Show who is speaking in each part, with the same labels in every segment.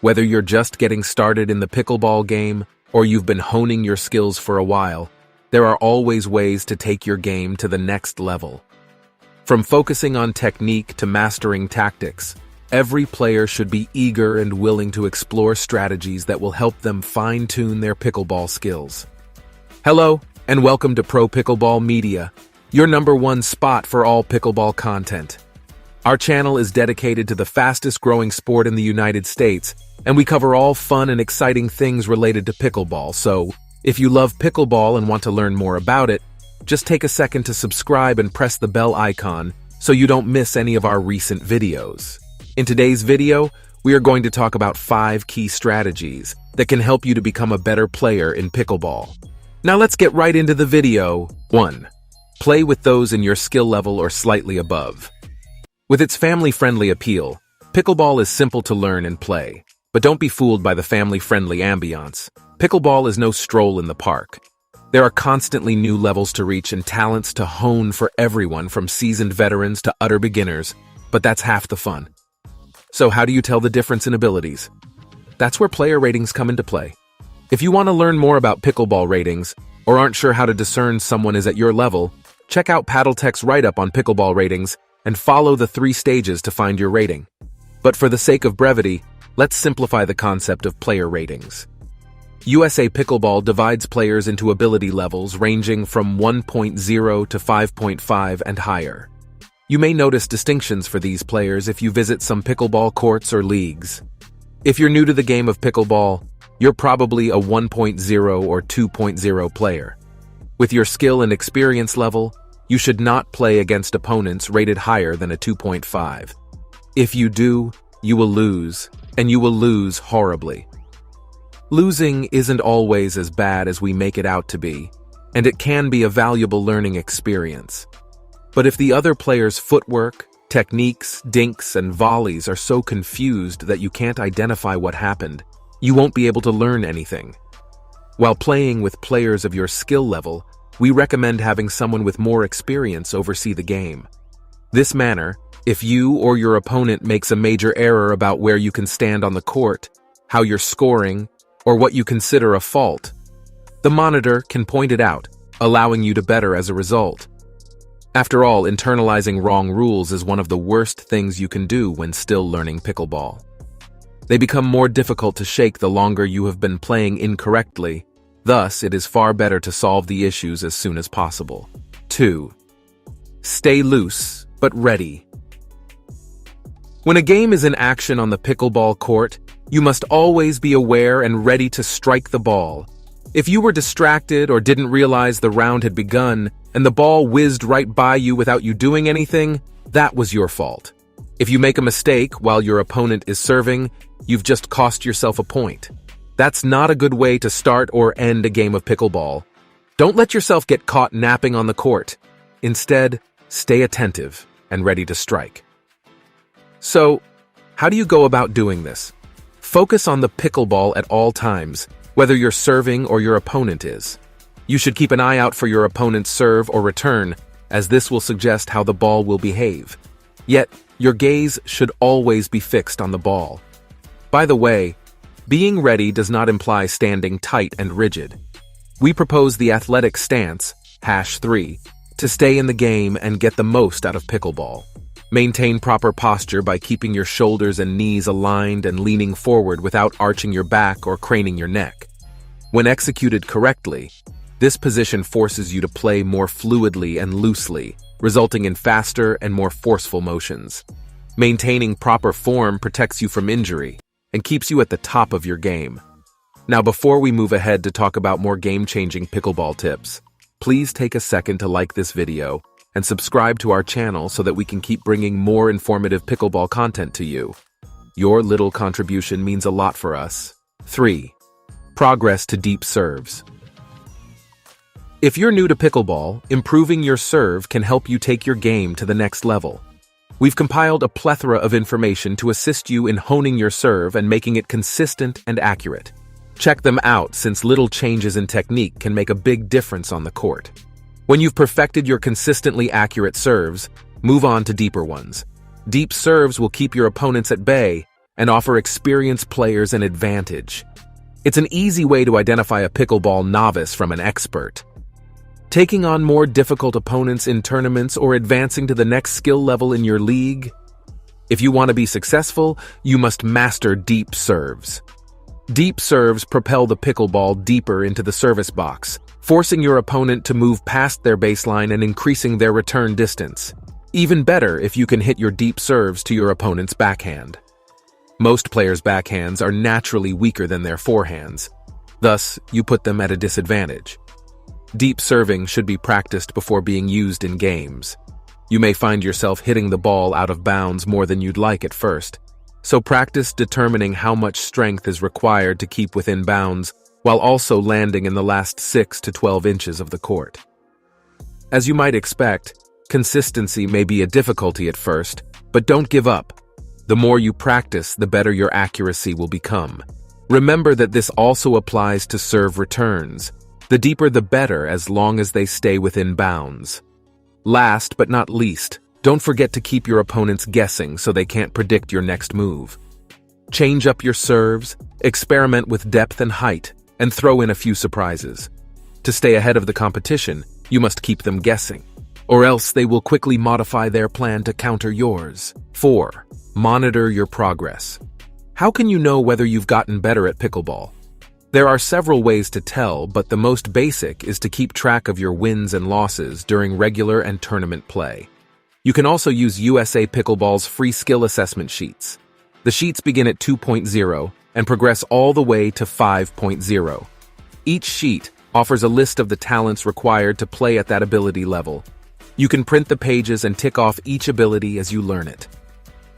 Speaker 1: Whether you're just getting started in the pickleball game or you've been honing your skills for a while, there are always ways to take your game to the next level. From focusing on technique to mastering tactics, every player should be eager and willing to explore strategies that will help them fine-tune their pickleball skills. Hello, and welcome to Pro Pickleball Media, your #1 spot for all pickleball content. Our channel is dedicated to the fastest-growing sport in the United States, and we cover all fun and exciting things related to pickleball. So, if you love pickleball and want to learn more about it, just take a second to subscribe and press the bell icon so you don't miss any of our recent videos. In today's video, we are going to talk about 5 key strategies that can help you to become a better player in pickleball. Now let's get right into the video. 1. Play with those in your skill level or slightly above. With its family-friendly appeal, pickleball is simple to learn and play. But don't be fooled by the family-friendly ambiance. Pickleball is no stroll in the park. There are constantly new levels to reach and talents to hone for everyone from seasoned veterans to utter beginners, but that's half the fun. So how do you tell the difference in abilities? That's where player ratings come into play. If you want to learn more about pickleball ratings, or aren't sure how to discern someone is at your level, check out Paddletech's write-up on pickleball ratings and follow the 3 stages to find your rating. But for the sake of brevity, let's simplify the concept of player ratings. USA Pickleball divides players into ability levels ranging from 1.0 to 5.5 and higher. You may notice distinctions for these players if you visit some pickleball courts or leagues. If you're new to the game of pickleball, you're probably a 1.0 or 2.0 player. With your skill and experience level, you should not play against opponents rated higher than a 2.5. If you do, you will lose, and you will lose horribly. Losing isn't always as bad as we make it out to be, and it can be a valuable learning experience. But if the other player's footwork, techniques, dinks, and volleys are so confused that you can't identify what happened, you won't be able to learn anything. While playing with players of your skill level, we recommend having someone with more experience oversee the game. This manner, if you or your opponent makes a major error about where you can stand on the court, how you're scoring, or what you consider a fault, the monitor can point it out, allowing you to better as a result. After all, internalizing wrong rules is one of the worst things you can do when still learning pickleball. They become more difficult to shake the longer you have been playing incorrectly. Thus, it is far better to solve the issues as soon as possible. 2. Stay loose, but ready. When a game is in action on the pickleball court, you must always be aware and ready to strike the ball. If you were distracted or didn't realize the round had begun and the ball whizzed right by you without you doing anything, that was your fault. If you make a mistake while your opponent is serving, you've just cost yourself a point. That's not a good way to start or end a game of pickleball. Don't let yourself get caught napping on the court. Instead, stay attentive and ready to strike. So, how do you go about doing this? Focus on the pickleball at all times, whether you're serving or your opponent is. You should keep an eye out for your opponent's serve or return, as this will suggest how the ball will behave. Yet, your gaze should always be fixed on the ball. By the way, being ready does not imply standing tight and rigid. We propose the athletic stance, #3, to stay in the game and get the most out of pickleball. Maintain proper posture by keeping your shoulders and knees aligned and leaning forward without arching your back or craning your neck. When executed correctly, this position forces you to play more fluidly and loosely, resulting in faster and more forceful motions. Maintaining proper form protects you from injury and keeps you at the top of your game. Now, before we move ahead to talk about more game-changing pickleball tips, please take a second to like this video and subscribe to our channel so that we can keep bringing more informative pickleball content to you. Your little contribution means a lot for us. 3. Progress to deep serves. If you're new to pickleball, improving your serve can help you take your game to the next level. We've compiled a plethora of information to assist you in honing your serve and making it consistent and accurate. Check them out, since little changes in technique can make a big difference on the court. When you've perfected your consistently accurate serves, move on to deeper ones. Deep serves will keep your opponents at bay and offer experienced players an advantage. It's an easy way to identify a pickleball novice from an expert. Taking on more difficult opponents in tournaments or advancing to the next skill level in your league? If you want to be successful, you must master deep serves. Deep serves propel the pickleball deeper into the service box, forcing your opponent to move past their baseline and increasing their return distance. Even better if you can hit your deep serves to your opponent's backhand. Most players' backhands are naturally weaker than their forehands. Thus, you put them at a disadvantage. Deep serving should be practiced before being used in games. You may find yourself hitting the ball out of bounds more than you'd like at first, so practice determining how much strength is required to keep within bounds while also landing in the last 6 to 12 inches of the court. As you might expect, consistency may be a difficulty at first, but don't give up. The more you practice, the better your accuracy will become. Remember that this also applies to serve returns. The deeper the better, as long as they stay within bounds. Last but not least, don't forget to keep your opponents guessing so they can't predict your next move. Change up your serves, experiment with depth and height, and throw in a few surprises. To stay ahead of the competition, you must keep them guessing, or else they will quickly modify their plan to counter yours. 4. Monitor your progress. How can you know whether you've gotten better at pickleball? There are several ways to tell, but the most basic is to keep track of your wins and losses during regular and tournament play. You can also use USA Pickle Balls' free skill assessment sheets. The sheets begin at 2.0 and progress all the way to 5.0. Each sheet offers a list of the talents required to play at that ability level. You can print the pages and tick off each ability as you learn it.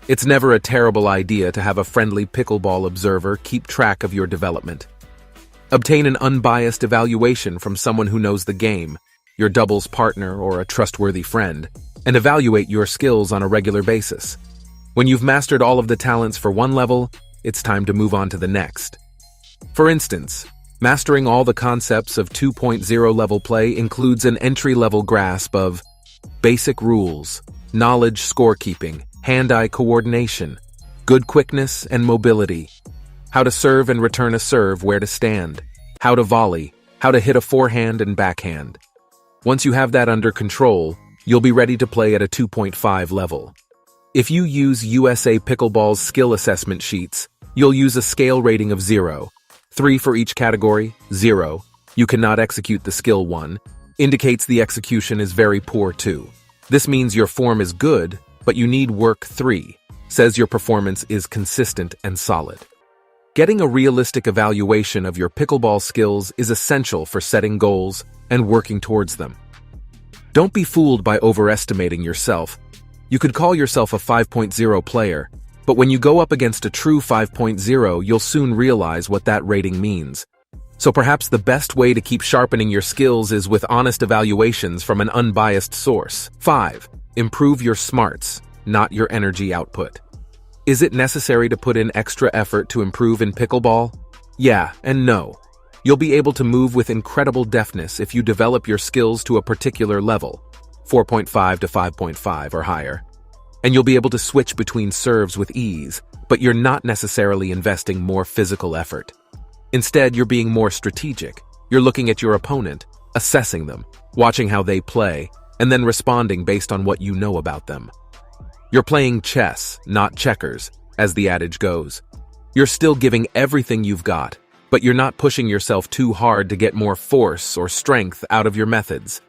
Speaker 1: It's never a terrible idea to have a friendly pickleball observer keep track of your development. Obtain an unbiased evaluation from someone who knows the game, your doubles partner or a trustworthy friend, and evaluate your skills on a regular basis. When you've mastered all of the talents for one level, it's time to move on to the next. For instance, mastering all the concepts of 2.0 level play includes an entry-level grasp of basic rules, knowledge scorekeeping, hand-eye coordination, good quickness and mobility, how to serve and return a serve, where to stand, how to volley, how to hit a forehand and backhand. Once you have that under control, you'll be ready to play at a 2.5 level. If you use USA Pickleball's skill assessment sheets, you'll use a scale rating of 0, 3 for each category. 0, you cannot execute the skill. 1, indicates the execution is very poor. 2, this means your form is good, but you need work. 3, says your performance is consistent and solid. Getting a realistic evaluation of your pickleball skills is essential for setting goals and working towards them. Don't be fooled by overestimating yourself. You could call yourself a 5.0 player, but when you go up against a true 5.0, you'll soon realize what that rating means. So perhaps the best way to keep sharpening your skills is with honest evaluations from an unbiased source. 5. Improve your smarts, not your energy output. Is it necessary to put in extra effort to improve in pickleball? Yeah and no. You'll be able to move with incredible deftness if you develop your skills to a particular level, 4.5 to 5.5 or higher. And you'll be able to switch between serves with ease, but you're not necessarily investing more physical effort. Instead, you're being more strategic. You're looking at your opponent, assessing them, watching how they play, and then responding based on what you know about them. You're playing chess, not checkers, as the adage goes. You're still giving everything you've got, but you're not pushing yourself too hard to get more force or strength out of your methods.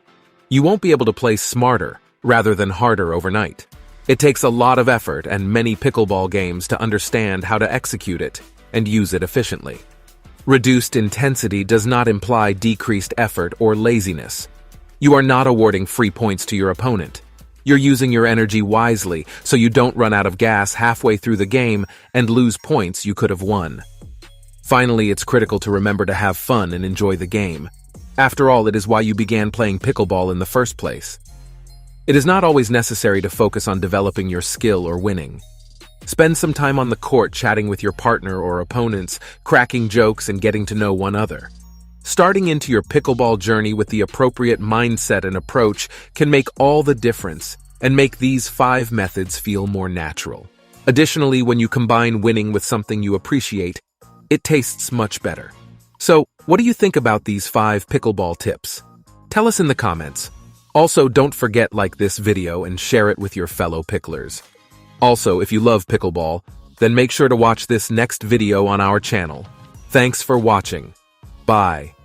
Speaker 1: You won't be able to play smarter rather than harder overnight. It takes a lot of effort and many pickleball games to understand how to execute it and use it efficiently. Reduced intensity does not imply decreased effort or laziness. You are not awarding free points to your opponent. You're using your energy wisely so you don't run out of gas halfway through the game and lose points you could have won. Finally, it's critical to remember to have fun and enjoy the game. After all, it is why you began playing pickleball in the first place. It is not always necessary to focus on developing your skill or winning. Spend some time on the court chatting with your partner or opponents, cracking jokes and getting to know one another. Starting into your pickleball journey with the appropriate mindset and approach can make all the difference and make these 5 methods feel more natural. Additionally, when you combine winning with something you appreciate, it tastes much better. So, what do you think about these 5 pickleball tips? Tell us in the comments. Also, don't forget like this video and share it with your fellow picklers. Also, if you love pickleball, then make sure to watch this next video on our channel. Thanks for watching. Bye.